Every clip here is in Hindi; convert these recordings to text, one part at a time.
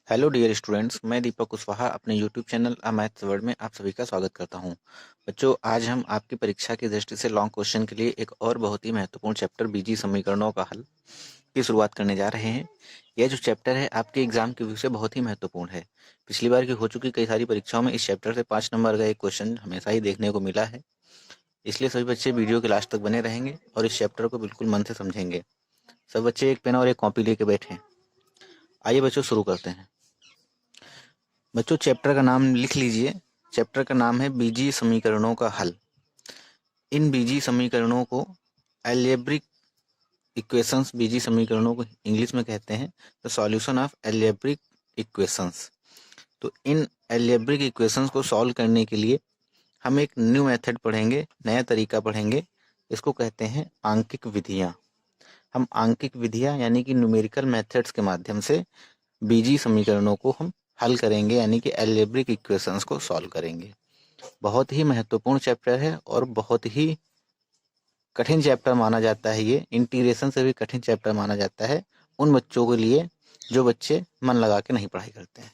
हेलो डियर स्टूडेंट्स, मैं दीपक कुशवाहा अपने यूट्यूब चैनल अ मैथ्स वर्ल्ड में आप सभी का स्वागत करता हूं। बच्चों, आज हम आपकी परीक्षा की दृष्टि से लॉन्ग क्वेश्चन के लिए एक और बहुत ही महत्वपूर्ण चैप्टर बीजीय समीकरणों का हल की शुरुआत करने जा रहे हैं। यह जो चैप्टर है आपके एग्जाम के व्यू से बहुत ही महत्वपूर्ण है। पिछली बार की हो चुकी कई सारी परीक्षाओं में इस चैप्टर से 5 नंबर का एक क्वेश्चन हमेशा ही देखने को मिला है। इसलिए सभी बच्चे वीडियो के लास्ट तक बने रहेंगे और इस चैप्टर को बिल्कुल मन से समझेंगे। सब बच्चे एक पेन और एक कॉपी लेके बैठे। आइए बच्चों, शुरू करते हैं। बच्चों, चैप्टर का नाम लिख लीजिए। चैप्टर का नाम है बीजीय समीकरणों का हल। इन बीजीय समीकरणों को अलजेब्रिक इक्वेशंस, बीजीय समीकरणों को इंग्लिश में कहते हैं the solution of algebraic equations. तो इन अलजेब्रिक इक्वेशंस को सॉल्व करने के लिए हम एक न्यू मेथड पढ़ेंगे, नया तरीका पढ़ेंगे। इसको कहते हैं आंकिक विधियां। हम आंकिक विधियां यानी कि न्यूमेरिकल मेथड्स के माध्यम से बीजीय समीकरणों को हम हल करेंगे, यानी कि अलजेब्रिक इक्वेशंस को सॉल्व करेंगे। बहुत ही महत्वपूर्ण चैप्टर है और बहुत ही कठिन चैप्टर माना जाता है। ये इंटीग्रेशन से भी कठिन चैप्टर माना जाता है उन बच्चों के लिए जो बच्चे मन लगा के नहीं पढ़ाई करते हैं।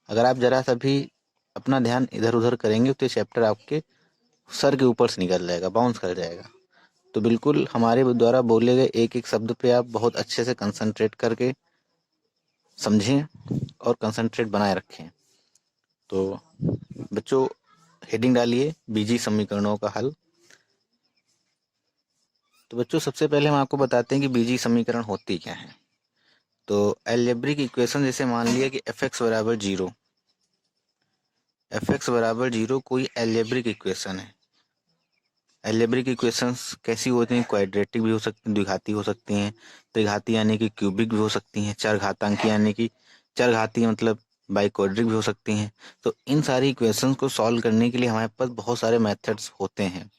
अगर आप जरा सा भी अपना ध्यान इधर उधर करेंगे तो ये चैप्टर आपके सर के ऊपर से निकल जाएगा, बाउंस कर जाएगा। तो बिल्कुल हमारे द्वारा बोले गए एक एक शब्द पे आप बहुत अच्छे से कंसंट्रेट करके समझें और कंसंट्रेट बनाए रखें। तो बच्चों, हेडिंग डालिए बीजीय समीकरणों का हल। तो बच्चों, सबसे पहले हम आपको बताते हैं कि बीजीय समीकरण होती क्या है। तो अलजेब्रिक इक्वेशन, जैसे मान लिया कि एफ एक्स बराबर जीरो, एफ एक्स बराबर जीरो कोई अलजेब्रिक इक्वेशन है। अलजेब्रिक इक्वेशंस कैसी होती हैं? क्वाड्रेटिक भी हो सकती हैं, द्विघाती हो सकती हैं, त्रिघाती यानी कि क्यूबिक भी हो सकती हैं, चरघातांकी यानी कि चरघाती मतलब बाइक्वाड्रिक भी हो सकती हैं। तो इन सारी इक्वेशंस को सॉल्व करने के लिए हमारे पास बहुत सारे मेथड्स होते हैं।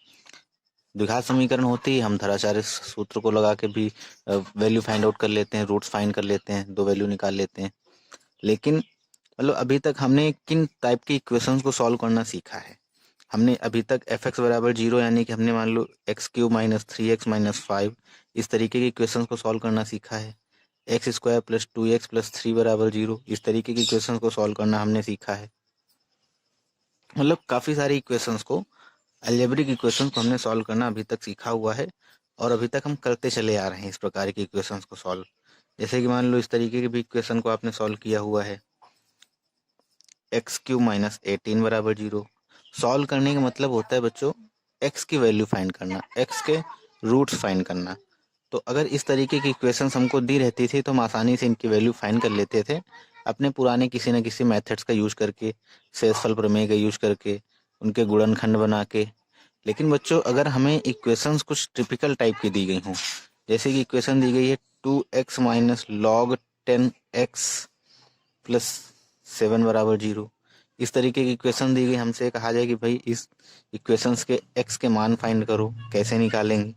द्विघात समीकरण होती है, हम धराचार्य सूत्र को लगा के भी वैल्यू फाइंड आउट कर लेते हैं, रूट्स फाइंड कर लेते हैं, दो वैल्यू निकाल लेते हैं। लेकिन मतलब अभी तक हमने किन टाइप की इक्वेशंस को सॉल्व करना सीखा है? हमने अभी तक एफ एक्स बराबर जीरो यानी कि हमने मान लो x cube minus three x minus five, इस तरीके की इक्वेशंस को सॉल्व करना सीखा है। X square plus two x plus three बराबर जीरो, इस तरीके की इक्वेशंस को सॉल्व करना हमने सीखा है। मतलब काफ़ी सारी इक्वेशंस को, अलजेब्रिक इक्वेशंस को हमने सॉल्व करना अभी तक सीखा हुआ है और अभी तक हम करते चले आ रहे हैं इस प्रकार की इक्वेशंस को सॉल्व। जैसे कि मान लो इस तरीके की भी इक्वेशन को आपने सॉल्व किया हुआ है, एक्स क्यूब माइनस एटीन बराबर जीरो। सॉल्व करने का मतलब होता है बच्चों एक्स की वैल्यू फाइंड करना, एक्स के रूट्स फाइंड करना। तो अगर इस तरीके की इक्वेशंस हमको दी रहती थी तो हम आसानी से इनकी वैल्यू फाइंड कर लेते थे अपने पुराने किसी न किसी मेथड्स का यूज करके, शेषफल प्रमेय का यूज करके, उनके गुणनखंड बना के। लेकिन बच्चों, अगर हमें इक्वेशंस कुछ टिपिकल टाइप की दी गई हों, जैसे कि इक्वेशन दी गई है two x minus log ten x plus seven बराबर जीरो, इस तरीके की इक्वेशन दी गई, हमसे कहा जाए कि भाई इस इक्वेशंस के एक्स के मान फाइंड करो, कैसे निकालेंगे?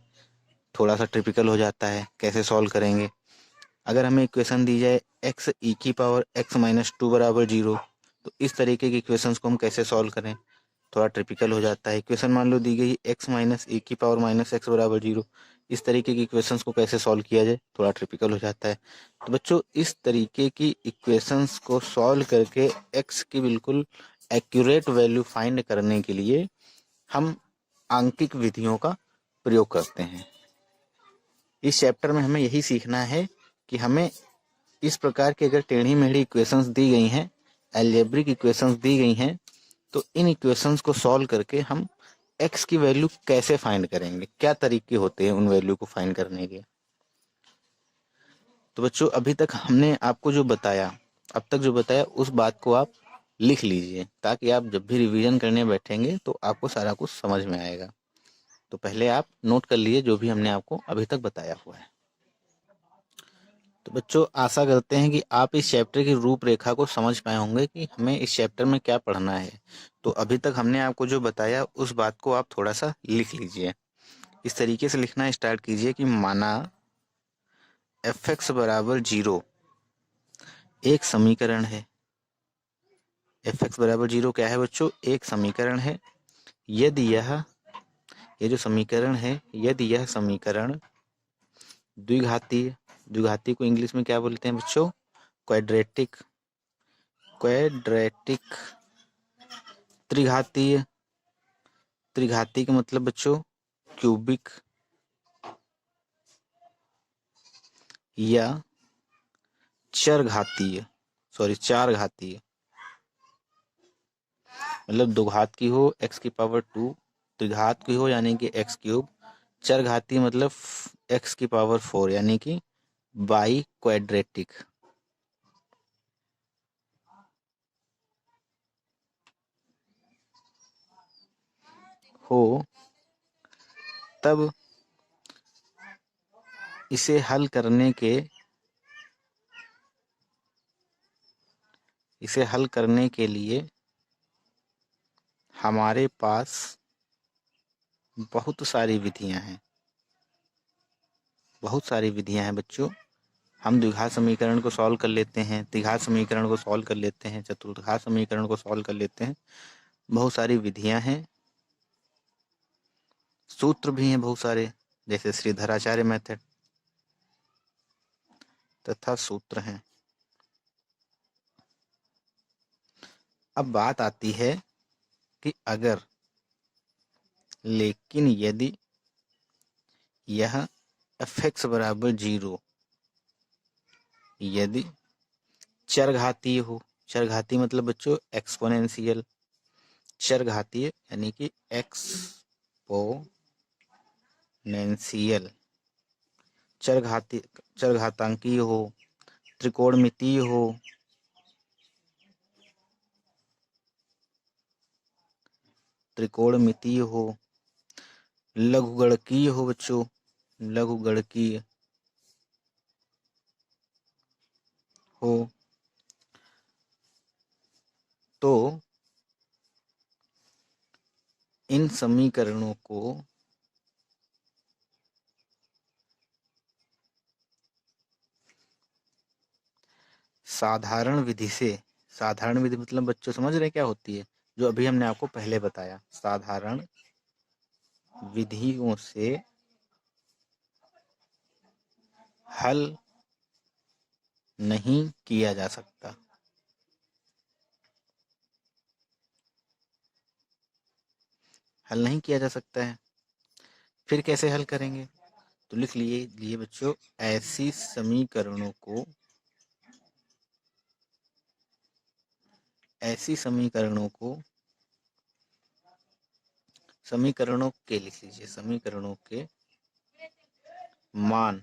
थोड़ा सा टिपिकल हो जाता है, कैसे सॉल्व करेंगे? अगर हमें इक्वेशन दी जाए एक्स ई की पावर एक्स माइनस टू बराबर जीरो, तो इस तरीके की इक्वेशंस को हम कैसे सॉल्व करें? थोड़ा ट्रिपिकल हो जाता है। इक्वेशन मान लो दी गई एक्स माइनस ए की पावर माइनस एक्स बराबर जीरो, इस तरीके की इक्वेशंस को कैसे सॉल्व किया जाए? थोड़ा ट्रिपिकल हो जाता है। तो बच्चों, इस तरीके की इक्वेशंस को सॉल्व करके एक्स की बिल्कुल एक्यूरेट वैल्यू फाइंड करने के लिए हम आंकिक विधियों का प्रयोग करते हैं। इस चैप्टर में हमें यही सीखना है कि हमें इस प्रकार की अगर टेढ़ी मेढ़ी इक्वेशंस दी गई हैं, अलजेब्रिक इक्वेशंस दी गई हैं, तो इन इक्वेशंस को सॉल्व करके हम एक्स की वैल्यू कैसे फाइंड करेंगे? क्या तरीके होते हैं उन वैल्यू को फाइंड करने के? तो बच्चों, अभी तक हमने आपको जो बताया, अब तक जो बताया उस बात को आप लिख लीजिए, ताकि आप जब भी रिवीजन करने बैठेंगे तो आपको सारा कुछ समझ में आएगा। तो पहले आप नोट कर लीजिए जो भी हमने आपको अभी तक बताया हुआ है। तो बच्चों, आशा करते हैं कि आप इस चैप्टर की रूपरेखा को समझ पाए होंगे कि हमें इस चैप्टर में क्या पढ़ना है। तो अभी तक हमने आपको जो बताया उस बात को आप थोड़ा सा लिख लीजिए। इस तरीके से लिखना स्टार्ट कीजिए कि माना एफ एक्स बराबर जीरो एक समीकरण है। एफ एक्स बराबर जीरो क्या है बच्चों? एक समीकरण है। यदि ये जो समीकरण है, यदि यह समीकरण द्विघातीय, द्विघाती को इंग्लिश में क्या बोलते हैं बच्चों? क्वाड्रेटिक। क्वाड्रेटिक त्रिघातीय, त्रिघातीय का मतलब बच्चों क्यूबिक या चरघातीय, चार घातीय, मतलब दो घात की हो x की पावर 2, त्रिघात की हो यानी कि x क्यूब, चरघातीय मतलब x की पावर 4 यानी कि बाई क्वाड्रेटिक। हो तब इसे हल करने के लिए हमारे पास बहुत सारी विधियां हैं, बहुत सारी विधियां हैं बच्चों। हम द्विघात समीकरण को सॉल्व कर लेते हैं, त्रिघात समीकरण को सॉल्व कर लेते हैं, चतुर्घात समीकरण को सॉल्व कर लेते हैं। बहुत सारी विधियां हैं, सूत्र भी हैं बहुत सारे, जैसे श्रीधराचार्य मेथड तथा सूत्र हैं। अब बात आती है कि अगर, लेकिन यदि यह fx बराबर 0 यदि चरघातीय हो, चरघातीय मतलब बच्चों एक्सपोनेंशियल, चरघातीय यानी कि एक्सपोनेंशियल, चरघातांकीय हो, त्रिकोणमितीय हो, त्रिकोणमितीय हो, लघुगणकीय हो बच्चों, लघुगणकीय हो, तो इन समीकरणों को साधारण विधि से, साधारण विधि मतलब बच्चों समझ रहे क्या होती है, जो अभी हमने आपको पहले बताया, साधारण विधियों से हल नहीं किया जा सकता। हल नहीं किया जा सकता है, फिर कैसे हल करेंगे? तो लिख लिए बच्चों, ऐसी समीकरणों को, ऐसी समीकरणों को, समीकरणों के लिख लीजिए, समीकरणों के मान,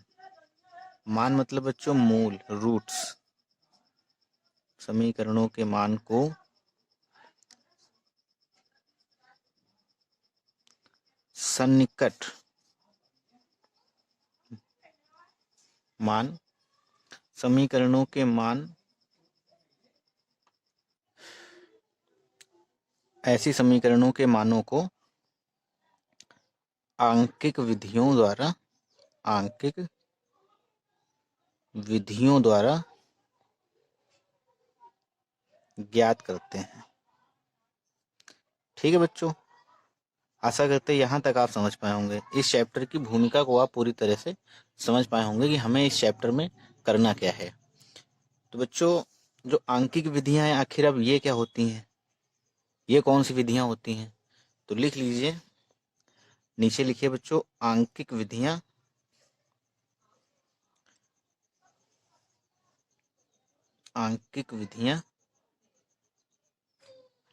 मान मतलब बच्चों मूल, रूट्स, समीकरणों के मान को सन्निकट मान, समीकरणों के मान, ऐसी समीकरणों के मानों को आंकिक विधियों द्वारा, आंकिक विधियों द्वारा ज्ञात करते हैं। ठीक है बच्चों, आशा करते हैं यहाँ तक आप समझ पाए होंगे, इस चैप्टर की भूमिका को आप पूरी तरह से समझ पाए होंगे कि हमें इस चैप्टर में करना क्या है। तो बच्चों, जो आंकिक विधियां हैं आखिर अब ये क्या होती हैं, ये कौन सी विधियां होती हैं? तो लिख लीजिए, नीचे लिखिए बच्चों, आंकिक विधियां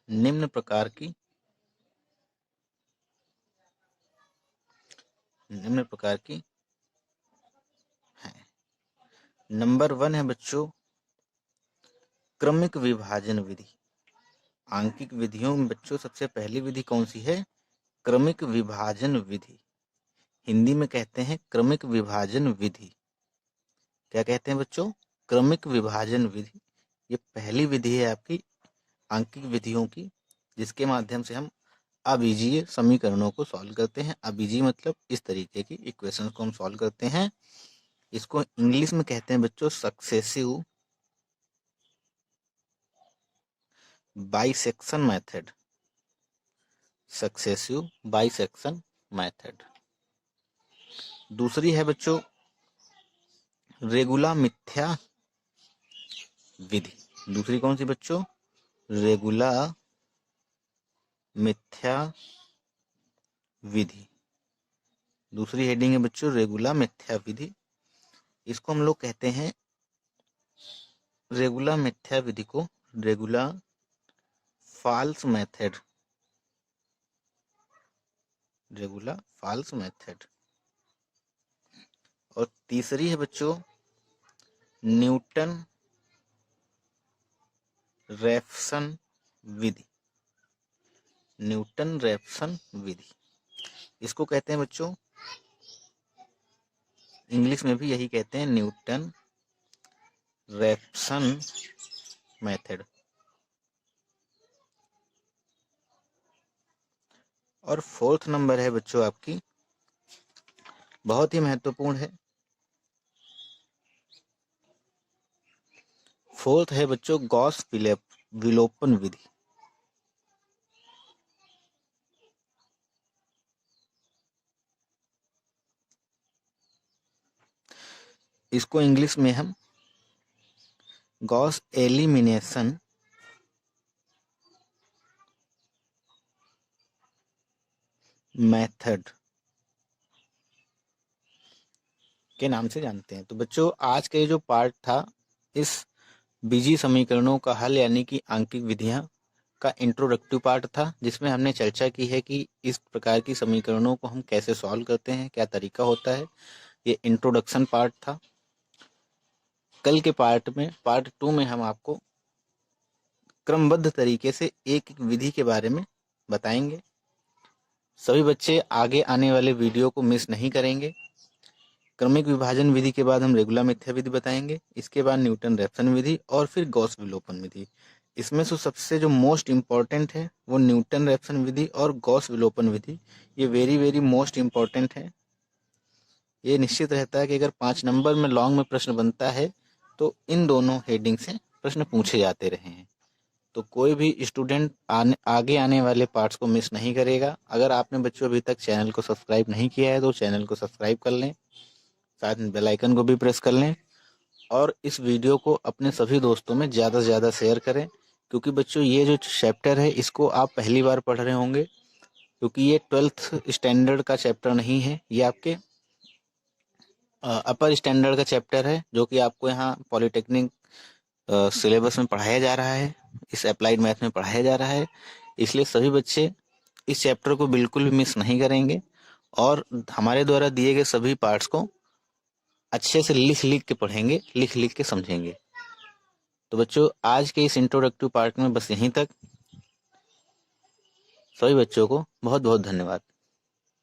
निम्न प्रकार की, निम्न प्रकार की है। नंबर 1 है बच्चों क्रमिक विभाजन विधि। आंकिक विधियों में बच्चों सबसे पहली विधि कौन सी है? क्रमिक विभाजन विधि। हिंदी में कहते हैं क्रमिक विभाजन विधि। क्या कहते हैं बच्चों? क्रमिक विभाजन विधि। ये पहली विधि है आपकी आंकिक विधियों की, जिसके माध्यम से हम अबीजीय समीकरणों को सॉल्व करते हैं। अबीजीय मतलब इस तरीके की इक्वेशंस को हम सॉल्व करते हैं। इसको इंग्लिश में कहते हैं बच्चों successive bisection method, successive bisection method. दूसरी है बच्चों रेगुला मिथ्या विधि। दूसरी कौन सी बच्चों? रेगुला मिथ्या विधि। दूसरी हेडिंग है बच्चों रेगुला मिथ्या विधि। इसको हम लोग कहते हैं रेगुला मिथ्या विधि को रेगुला फॉल्स मेथड, रेगुला फॉल्स मेथड। और तीसरी है बच्चों न्यूटन रैफसन विधि, न्यूटन रैफसन विधि। इसको कहते हैं बच्चों इंग्लिश में भी यही कहते हैं न्यूटन रैफसन मेथड। और फोर्थ नंबर है बच्चों आपकी बहुत ही महत्वपूर्ण है, फोर्थ है बच्चों गॉस विलोपन विधि। इसको इंग्लिश में हम गॉस एलिमिनेशन मेथड के नाम से जानते हैं। तो बच्चों आज का ये जो पार्ट था इस बीजीय समीकरणों का हल यानी कि आंकिक विधियां का इंट्रोडक्टिव पार्ट था, जिसमें हमने चर्चा की है कि इस प्रकार की समीकरणों को हम कैसे सॉल्व करते हैं, क्या तरीका होता है। ये इंट्रोडक्शन पार्ट था। कल के पार्ट 2 में हम आपको क्रमबद्ध तरीके से एक एक विधि के बारे में बताएंगे। सभी बच्चे आगे आने वाले वीडियो को मिस नहीं करेंगे। क्रमिक विभाजन विधि के बाद हम रेगुला मिथ्या विधि बताएंगे, इसके बाद न्यूटन रैफसन विधि और फिर गॉस विलोपन विधि। इसमें से सबसे जो मोस्ट इम्पॉर्टेंट है वो न्यूटन रैफसन विधि और गॉस विलोपन विधि। ये वेरी वेरी मोस्ट इम्पॉर्टेंट है। ये निश्चित रहता है कि अगर 5 नंबर में लॉन्ग में प्रश्न बनता है तो इन दोनों हेडिंग से प्रश्न पूछे जाते रहे हैं। तो कोई भी स्टूडेंट आगे आने वाले पार्ट्स को मिस नहीं करेगा। अगर आपने बच्चों अभी तक चैनल को सब्सक्राइब नहीं किया है तो चैनल को सब्सक्राइब कर लें, साथ में बेल आइकन को भी प्रेस कर लें और इस वीडियो को अपने सभी दोस्तों में ज़्यादा से ज़्यादा शेयर करें। क्योंकि बच्चों ये जो चैप्टर है इसको आप पहली बार पढ़ रहे होंगे, क्योंकि ये 12th स्टैंडर्ड का चैप्टर नहीं है, ये आपके अपर स्टैंडर्ड का चैप्टर है जो कि आपको यहाँ पॉलिटेक्निक सिलेबस में पढ़ाया जा रहा है, इस अप्लाइड मैथ में पढ़ाया जा रहा है। इसलिए सभी बच्चे इस चैप्टर को बिल्कुल भी मिस नहीं करेंगे और हमारे द्वारा दिए गए सभी पार्ट्स को अच्छे से लिख लिख के पढ़ेंगे, लिख लिख के समझेंगे। तो बच्चों आज के इस इंट्रोडक्टिव पार्ट में बस यहीं तक। सभी बच्चों को बहुत बहुत धन्यवाद।